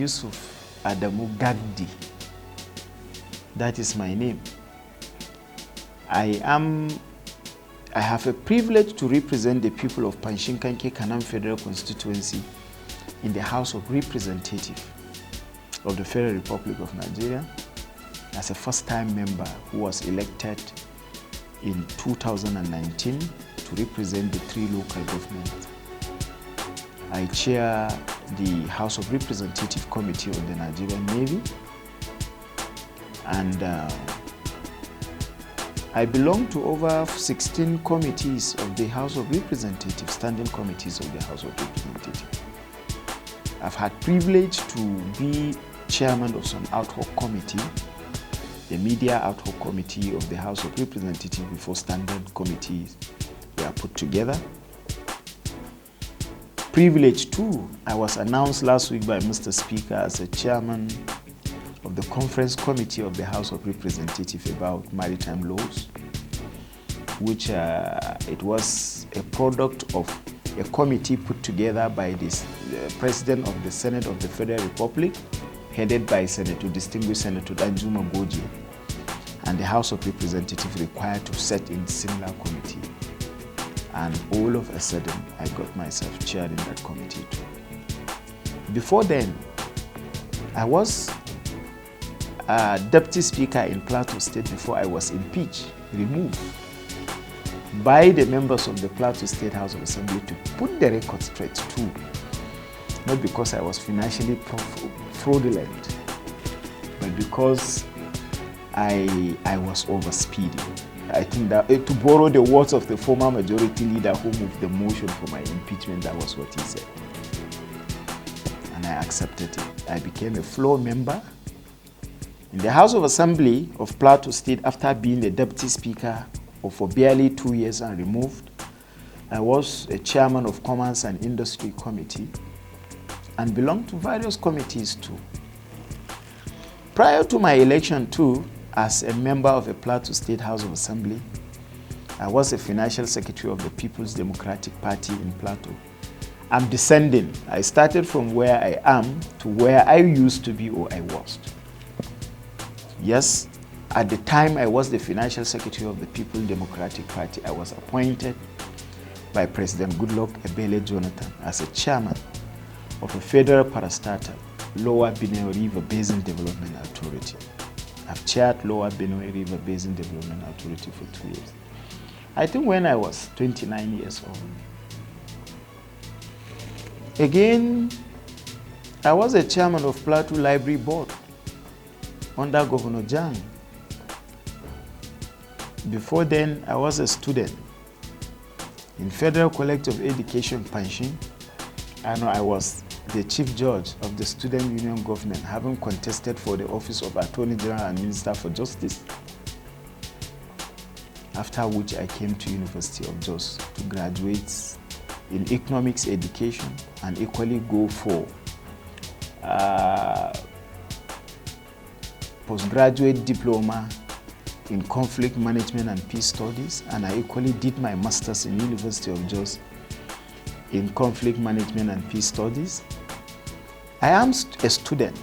Yusuf Adamu Gagdi. That is my name. I have a privilege to represent the people of Panshinkanke Kanam Federal Constituency in the House of Representatives of the Federal Republic of Nigeria as a first-time member who was elected in 2019 to represent the 3 local governments. I chair the House of Representative Committee of the Nigerian Navy, and I belong to over 16 committees of the House of Representatives, standing committees of the House of Representatives. I've had privilege to be chairman of some ad hoc committee, the media ad hoc committee of the House of Representatives before standing committees were put together. Privilege too, I was announced last week by Mr. Speaker as a chairman of the conference committee of the House of Representatives about maritime laws, which it was a product of a committee put together by the President of the Senate of the Federal Republic, headed by Distinguished Senator Danjuma Goje, and the House of Representatives required to set in similar committee. And all of a sudden, I got myself chairing that committee too. Before then, I was Deputy Speaker in Plateau State before I was impeached, removed by the members of the Plateau State House of Assembly to put the record straight too. Not because I was financially fraudulent, but because I was overspeeding. I think that, to borrow the words of the former majority leader who moved the motion for my impeachment, that was what he said. And I accepted it. I became a floor member in the House of Assembly of Plateau State after being the Deputy Speaker for barely 2 years and removed. I was a chairman of Commerce and Industry Committee and belonged to various committees too. Prior to my election too, as a member of the Plateau State House of Assembly, I was a financial secretary of the People's Democratic Party in Plateau. I'm descending. I started from where I am to where I used to be or I was. Yes, at the time I was the financial secretary of the People's Democratic Party, I was appointed by President Goodluck Ebele Jonathan as a chairman of a federal parastatal, Lower Benue River Basin Development Authority. I've chaired Lower Benue River Basin Development Authority for 2 years. I think when I was 29 years old. Again, I was a chairman of Plateau Library Board under Governor Jang. Before then, I was a student in Federal College of Education, Panshin. I was the Chief Judge of the Student Union Government, having contested for the office of Attorney General and Minister for Justice. After which I came to University of Jos to graduate in economics education and equally go for postgraduate diploma in conflict management and peace studies, and I equally did my master's in University of Jos in conflict management and peace studies. I am a student,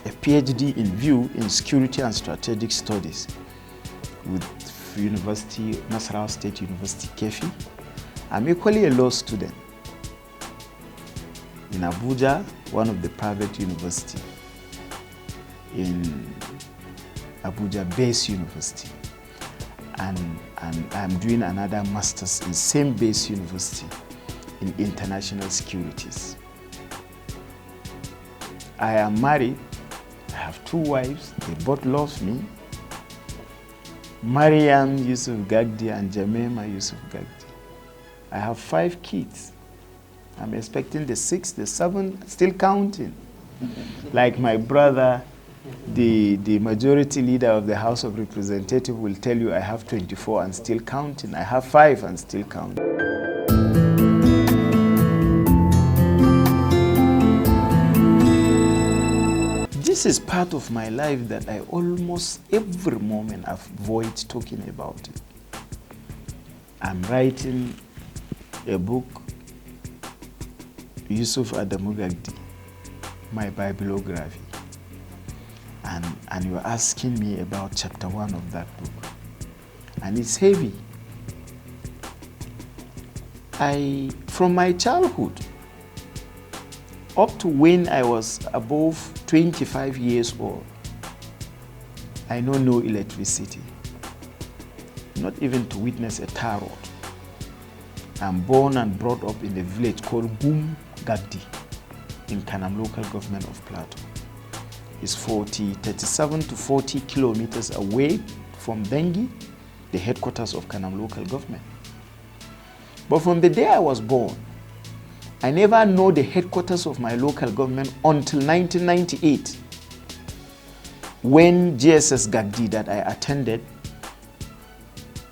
a PhD in view in security and strategic studies with Nasarawa State University, Kefi. I'm equally a law student in Abuja, one of the private universities, in Abuja Base University, and I'm doing another master's in same Base University in international securities. I am married. I have 2 wives. They both love me. Mariam Yusuf Gagdi and Jamema Yusuf Gagdi. I have 5 kids. I'm expecting the 6th, the 7th, still counting. Like my brother, the majority leader of the House of Representatives will tell you I have 24 and still counting. I have 5 and still counting. This is part of my life that I almost every moment avoid talking about it. I'm writing a book, Yusuf Adamu Gagdi, my bibliography, and you're asking me about chapter 1 of that book, and it's heavy. From my childhood up to when I was above 25 years old, I know no electricity, not even to witness a tar road. I'm born and brought up in a village called Gagdi in Kanam local government of Plateau. It's 37 to 40 kilometers away from Dengi, the headquarters of Kanam local government. But from the day I was born, I never know the headquarters of my local government until 1998, when GSS Gagdi that I attended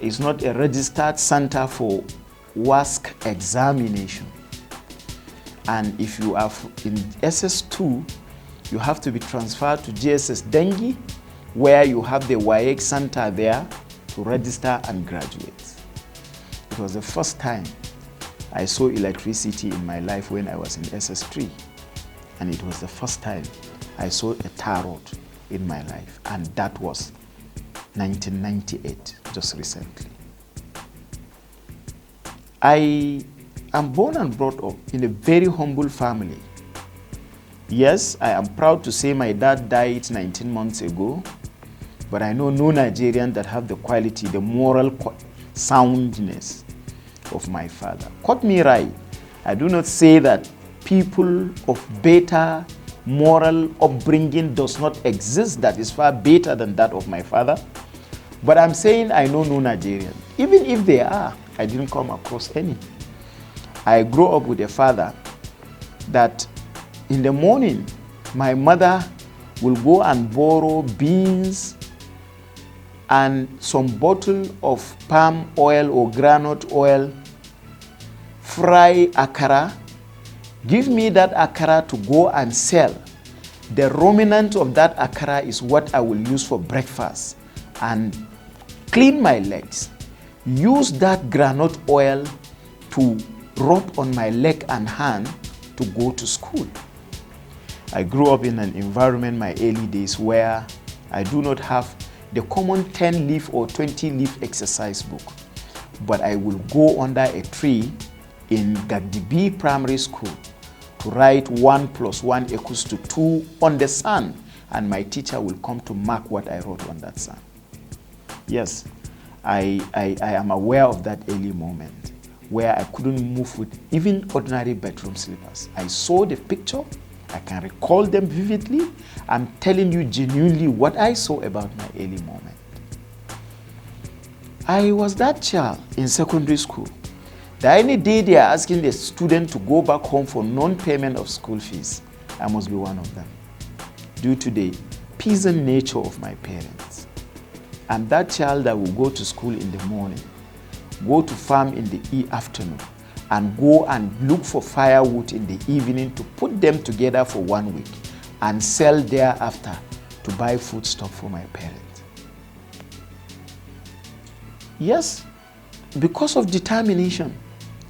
is not a registered center for WASC examination. And if you are in SS2, you have to be transferred to GSS Dengi, where you have the WAEC center there to register and graduate. It was the first time I saw electricity in my life when I was in SS3. And it was the first time I saw a tar road in my life. And that was 1998, just recently. I am born and brought up in a very humble family. Yes, I am proud to say my dad died 19 months ago, but I know no Nigerian that have the quality, the moral soundness of my father. Quote me right, I do not say that people of better moral upbringing does not exist that is far better than that of my father, but I'm saying I know no Nigerian. Even if they are, I didn't come across any. I grew up with a father that in the morning, my mother will go and borrow beans and some bottle of palm oil or groundnut oil, fry akara, give me that akara to go and sell. The remnant of that akara is what I will use for breakfast and clean my legs. Use that groundnut oil to rub on my leg and hand to go to school. I grew up in an environment my early days where I do not have the common 10-leaf or 20-leaf exercise book, but I will go under a tree in Gagdi B Primary School to write 1 + 1 = 2 on the sand, and my teacher will come to mark what I wrote on that sand. Yes, I am aware of that early moment where I couldn't move with even ordinary bedroom slippers. I saw the picture, I can recall them vividly. I'm telling you genuinely what I saw about my early moment. I was that child in secondary school that any day they are asking the student to go back home for non-payment of school fees, I must be one of them, due to the peasant nature of my parents. I'm that child that will go to school in the morning, go to farm in the afternoon, and go and look for firewood in the evening to put them together for 1 week and sell thereafter to buy foodstuff for my parents. Yes, because of determination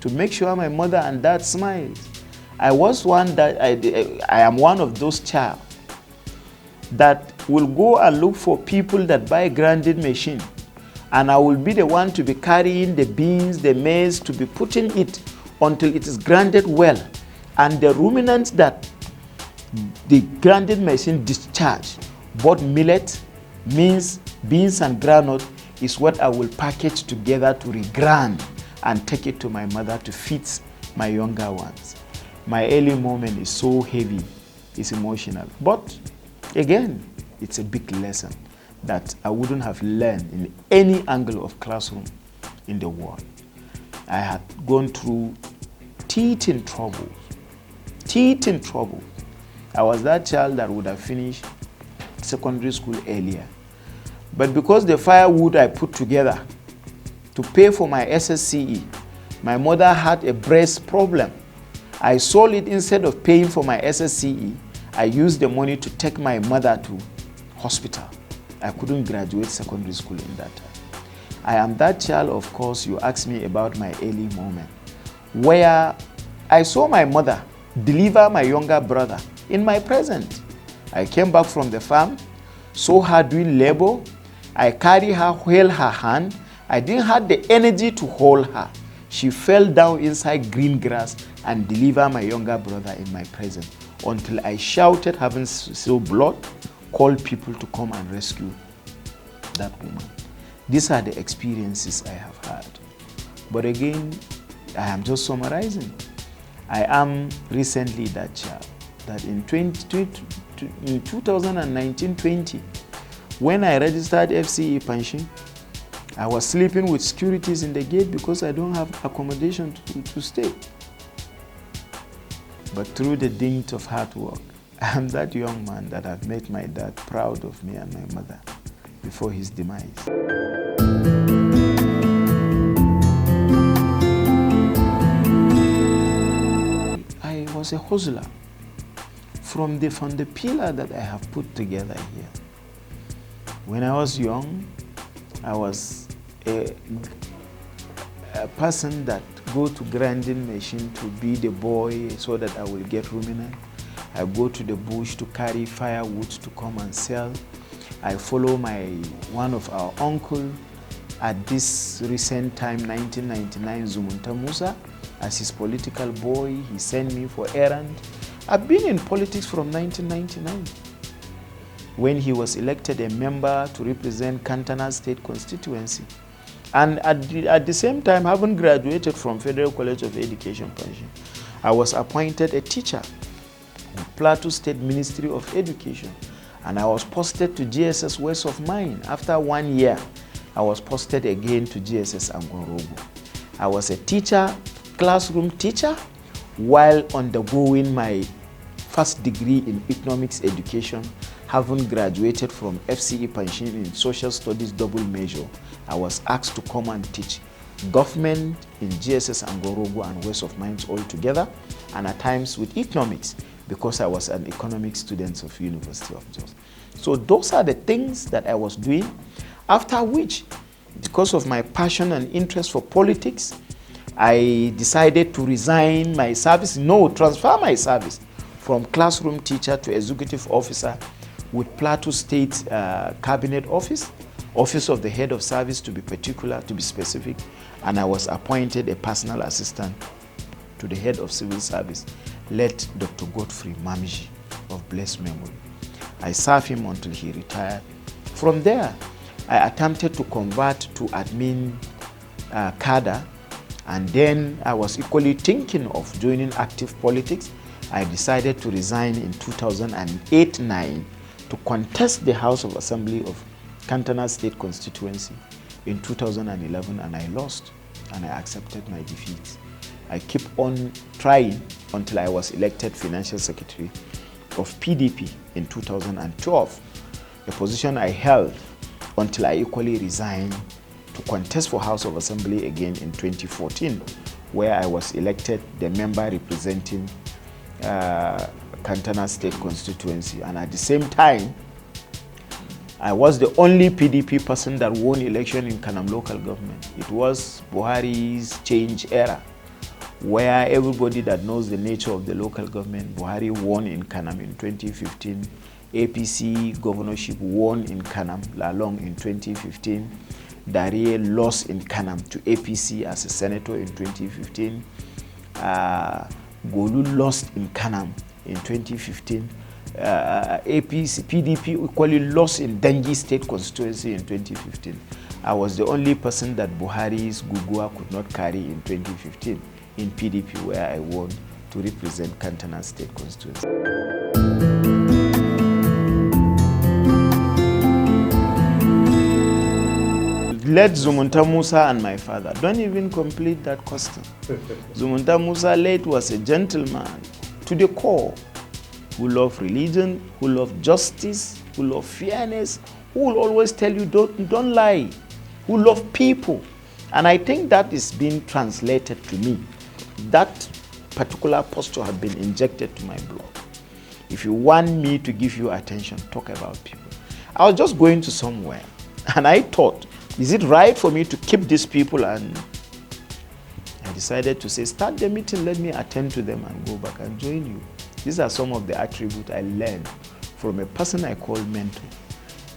to make sure my mother and dad smiled. I am one of those child that will go and look for people that buy grinding machine, and I will be the one to be carrying the beans, the maize, to be putting it until it is grinded well. And the ruminants that the grinding machine discharge, both millet, beans and groundnut, is what I will package together to regrind and take it to my mother to feed my younger ones. My early moment is so heavy, it's emotional. But again, it's a big lesson that I wouldn't have learned in any angle of classroom in the world. I had gone through teething trouble. I was that child that would have finished secondary school earlier. But because the firewood I put together to pay for my SSCE, my mother had a breast problem. I sold it instead of paying for my SSCE. I used the money to take my mother to hospital. I couldn't graduate secondary school in that time. I am that child, of course. You asked me about my early moment, where I saw my mother deliver my younger brother in my present. I came back from the farm, saw her doing labor. I carried her, held her hand. I didn't have the energy to hold her. She fell down inside green grass and delivered my younger brother in my presence until I shouted, having seen blood, called people to come and rescue that woman. These are the experiences I have had. But again, I am just summarizing. I am recently that child that in 2019-20, when I registered FCE pension, I was sleeping with securities in the gate because I don't have accommodation to stay. But through the dint of hard work, I am that young man that have made my dad proud of me and my mother before his demise. I was a hustler from the pillar that I have put together here. When I was young, I was a person that go to grinding machine to be the boy so that I will get ruminant. I go to the bush to carry firewood to come and sell. I follow one of our uncle at this recent time, 1999, Zumunta Musa, as his political boy. He sent me for errand. I've been in politics from 1999. When he was elected a member to represent Kantana State constituency. And at the same time, having graduated from Federal College of Education, I was appointed a teacher in Plateau State Ministry of Education. And I was posted to GSS West of Mine. After 1 year, I was posted again to GSS Angorogo. I was a teacher, classroom teacher, while undergoing my first degree in economics education. Having graduated from FCE pension in social studies double major, I was asked to come and teach government in GSS Angorogo and West of Mines all together, and at times with economics, because I was an economics student of University of Jos. So those are the things that I was doing, after which, because of my passion and interest for politics, I decided to resign my service, transfer my service from classroom teacher to executive officer with Plateau State Cabinet Office, Office of the Head of Service to be particular, to be specific, and I was appointed a personal assistant to the Head of Civil Service, late Dr. Godfrey Mamji of blessed memory. I served him until he retired. From there, I attempted to convert to admin cadre, and then I was equally thinking of joining active politics. I decided to resign in 2008-9 to contest the House of Assembly of Kantana State constituency in 2011, and I lost, and I accepted my defeat. I keep on trying until I was elected Financial Secretary of PDP in 2012, a position I held until I equally resigned to contest for House of Assembly again in 2014, where I was elected the member representing Kantana State constituency, and at the same time I was the only PDP person that won election in Kanam local government. It was Buhari's change era, where everybody that knows the nature of the local government, Buhari won in Kanam in 2015, APC governorship won in Kanam, Lalong in 2015, Darie lost in Kanam to APC as a senator in 2015, Golu lost in Kanam in 2015. APC, PDP equally lost in Dengi State constituency in 2015. I was the only person that Buhari's Gugua could not carry in 2015 in PDP, where I won to represent Kantana State constituency. Let Zumunta Musa and my father, don't even complete that question. Zumunta Musa late was a gentleman to the core, who love religion, who love justice, who love fairness, who will always tell you don't lie, who love people. And I think that is being translated to me. That particular posture had been injected to my blood. If you want me to give you attention, talk about people. I was just going to somewhere, and I thought, is it right for me to keep these people? And I decided to say, start the meeting, let me attend to them and go back and join you. These are some of the attributes I learned from a person I call mentor,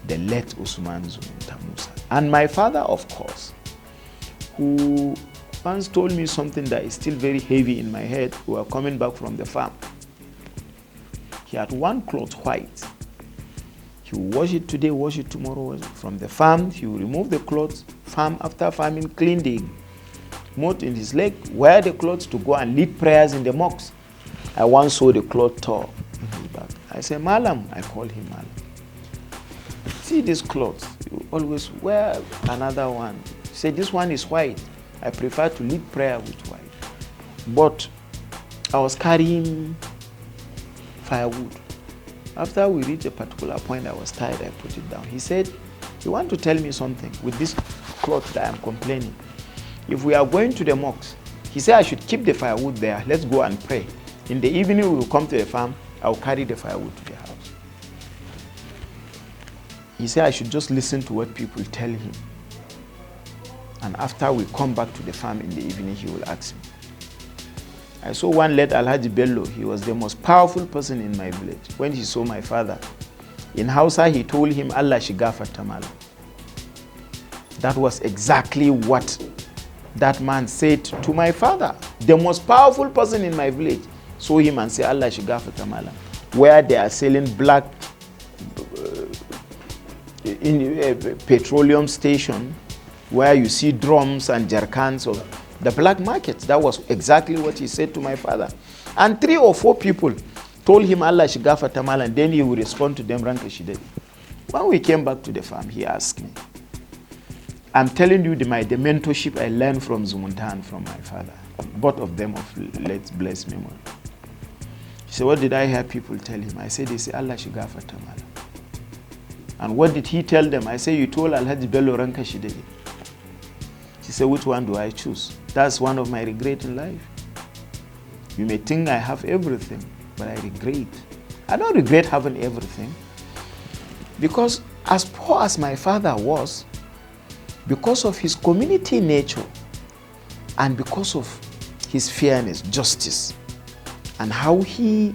the late Usman Musa. And my father, of course, who once told me something that is still very heavy in my head. We were coming back from the farm. He had one cloth white. He will wash it today, wash it tomorrow. From the farm, he will remove the clothes, farm after farming, clean the mud in his leg, wear the clothes to go and lead prayers in the mosques. I once saw the cloth tore in his back. I said, Malam, I call him Malam. See this clothes, you always wear another one. He said, this one is white. I prefer to lead prayer with white. But I was carrying firewood. After we reached a particular point, I was tired, I put it down. He said, you want to tell me something with this cloth that I'm complaining? If we are going to the mosque, he said I should keep the firewood there. Let's go and pray. In the evening, we will come to the farm. I'll carry the firewood to the house. He said I should just listen to what people tell him. And after we come back to the farm in the evening, he will ask me. I saw one late Alhaji Bello. He was the most powerful person in my village. When he saw my father, in Hausa, he told him, Allah Shigafa Tamala. That was exactly what that man said to my father. The most powerful person in my village saw him and said, Allah Shigafa Tamala. Where they are selling black in a petroleum station, where you see drums and jerkans of the black market. That was exactly what he said to my father. And 3 or 4 people told him Allah Shigafa Tamal, and then he would respond to them Ranka Shidedi. When we came back to the farm, he asked me, I'm telling you the mentorship I learned from Zumunta from my father, both of them of late blessed memory. He said, what did I hear people tell him? I said, they say Allah Shigafa Tamal. And what did he tell them? I said, you told Alhaji Bello Ranka Shidedi. He said, which one do I choose? That's one of my regrets in life. You may think I have everything, but I regret. I don't regret having everything, because as poor as my father was, because of his community nature and because of his fairness, justice, and how he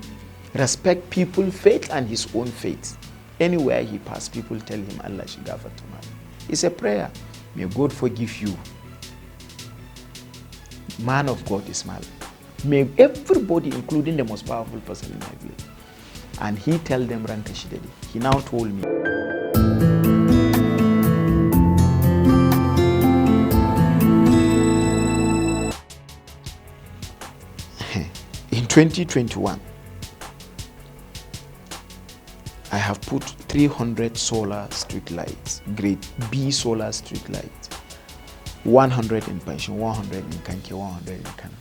respects people's faith and his own faith, anywhere he passed, people tell him, Allah Shigafa Tamal. It's a prayer. May God forgive you. Man of God is Malam. May everybody, including the most powerful person in my village. And he tell them Ranka Shidedi. He now told me. In 2021, I have put 300 solar street lights, grade B solar street lights. 100 in Pension, 100 in Kanke, 100 in Kana.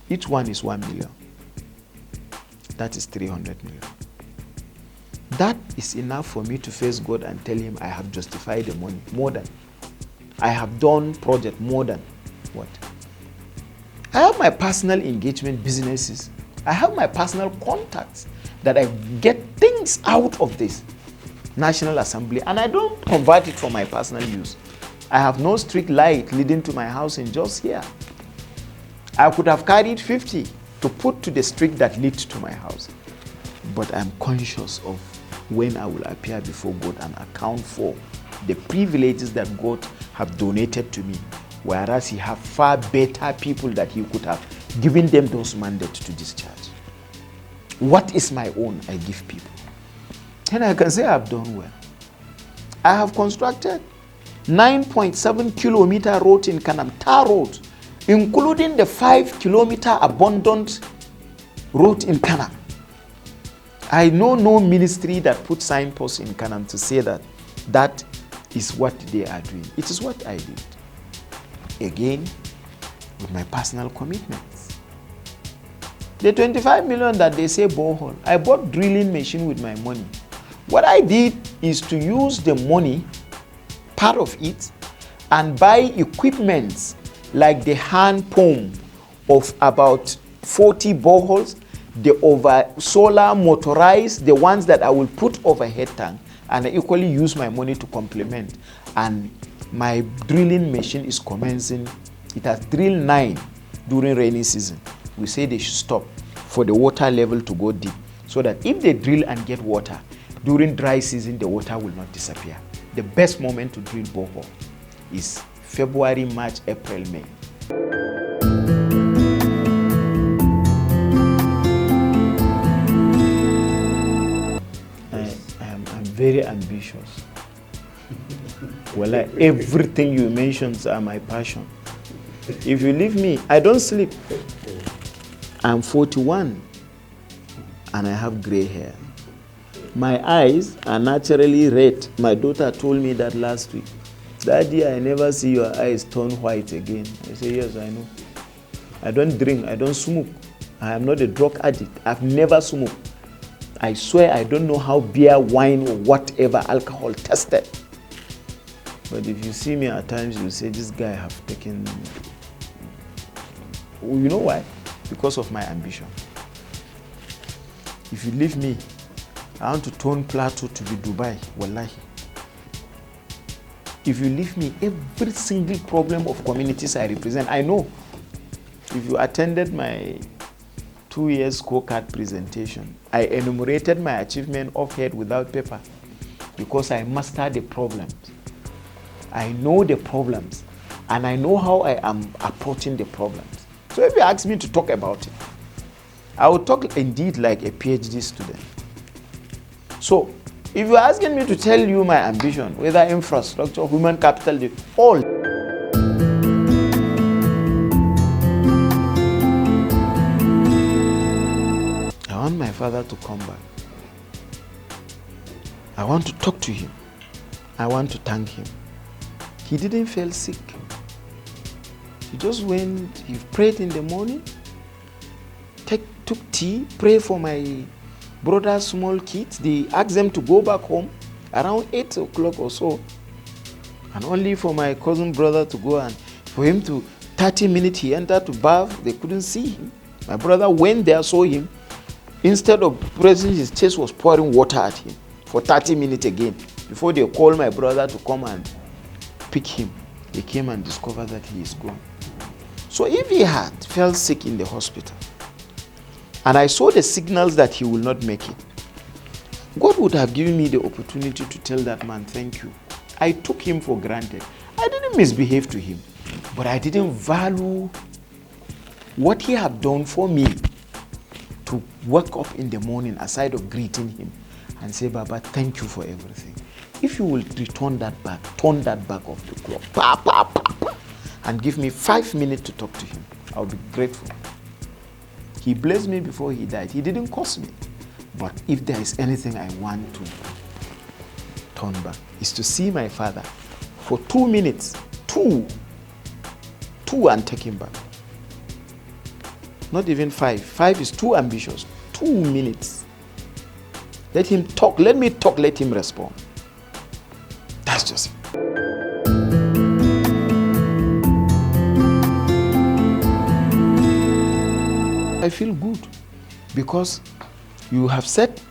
Each one is 1 million. That is 300 million. That is enough for me to face God and tell him I have justified the money more than. I have done project more than what? I have my personal engagement businesses. I have my personal contacts that I get things out of this National Assembly, and I don't convert it for my personal use. I have no street light leading to my house in Jos here. I could have carried 50 to put to the street that leads to my house. But I'm conscious of when I will appear before God and account for the privileges that God have donated to me, whereas he have far better people that he could have given them those mandates to discharge. What is my own, I give people. And I can say I've done well. I have constructed 9.7 kilometer road in Kanam, tar road, including the 5 kilometer abundant road in Kanam. I know no ministry that puts signposts in Kanam to say that that is what they are doing. It is what I did. Again, with my personal commitments. The 25 million that they say borehole, I bought drilling machine with my money. What I did is to use the money, part of it, and buy equipment like the hand pump of about 40 boreholes, the solar motorized, the ones that I will put overhead tank, and I equally use my money to complement. And my drilling machine is commencing. It has drilled 9 during rainy season. We say they should stop for the water level to go deep. so that if they drill and get water, during dry season, the water will not disappear. The best moment to drill borehole is February, March, April, May. I'm very ambitious. Well, everything you mentioned are my passion. If you leave me, I don't sleep. I'm 41 and I have gray hair. My eyes are naturally red. My daughter told me that last week. Daddy, I never see your eyes turn white again. I say, yes, I know. I don't drink, I don't smoke. I am not a drug addict. I've never smoked. I swear I don't know how beer, wine, or whatever alcohol tasted. But if you see me at times, you say, this guy have taken... You know why? Because of my ambition. If you leave me, I want to turn Plateau to be Dubai, wallahi. If you leave me, every single problem of communities I represent, I know. If you attended my 2 years scorecard presentation, I enumerated my achievement off head without paper because I mastered the problems. I know the problems and I know how I am approaching the problems. So if you ask me to talk about it, I will talk indeed like a PhD student. So if you're asking me to tell you my ambition, whether infrastructure, human capital, all. I want my father to come back. I want to talk to him. I want to thank him. He didn't feel sick. He just went, he prayed in the morning, took tea, prayed for my brother's small kids. They asked them to go back home around 8 o'clock or so. And only for my cousin brother to go and for him to, 30 minutes he entered to bath, they couldn't see him. My brother went there, saw him. Instead of pressing his chest, was pouring water at him for 30 minutes again. Before they called my brother to come and pick him, they came and discovered that he is gone. So if he had fell sick in the hospital, and I saw the signals that he will not make it, God would have given me the opportunity to tell that man, thank you. I took him for granted. I didn't misbehave to him, but I didn't value what he had done for me to wake up in the morning aside of greeting him and say, Baba, thank you for everything. If you will return that back, turn that back of the clock, and give me 5 minutes to talk to him, I'll be grateful. He blessed me before he died. He didn't curse me. But if there is anything I want to turn back, is to see my father for 2 minutes, two, and take him back. Not even 5. 5 is too ambitious. 2 minutes. Let him talk. Let me talk. Let him respond. That's just it. I feel good because you have set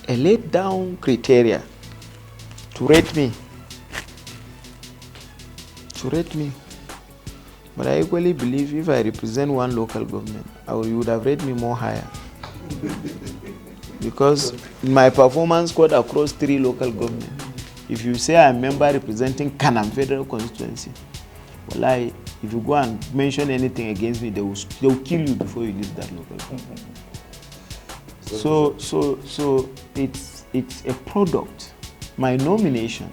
a laid down criteria to rate me. But I equally believe if I represent one local government, you would have rated me more higher. Because my performance scored across 3 local governments. If you say I'm a member representing Kanam Federal Constituency, well, if you go and mention anything against me, they will kill you before you leave that local government. So it's a product. My nomination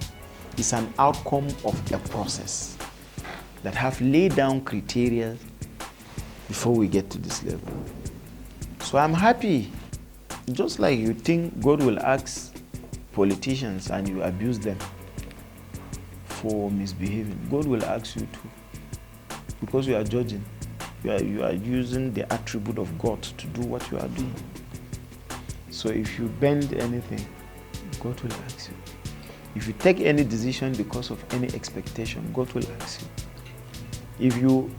is an outcome of a process that have laid down criteria before we get to this level. So I'm happy. Just like you think God will ask politicians and you abuse them for misbehaving, God will ask you too. Because you are judging. You are using the attribute of God to do what you are doing. So if you bend anything, God will ask you. If you take any decision because of any expectation, God will ask you.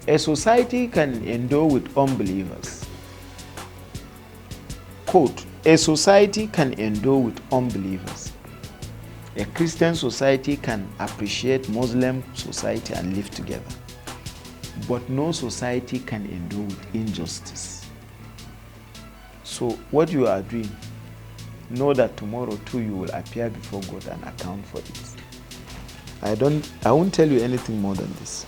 A society can endure with unbelievers. Quote, a society can endure with unbelievers. A Christian society can appreciate Muslim society and live together. But no society can endure with injustice. So So what you are doing, know that tomorrow too you will appear before God and account for it. I won't tell you anything more than this.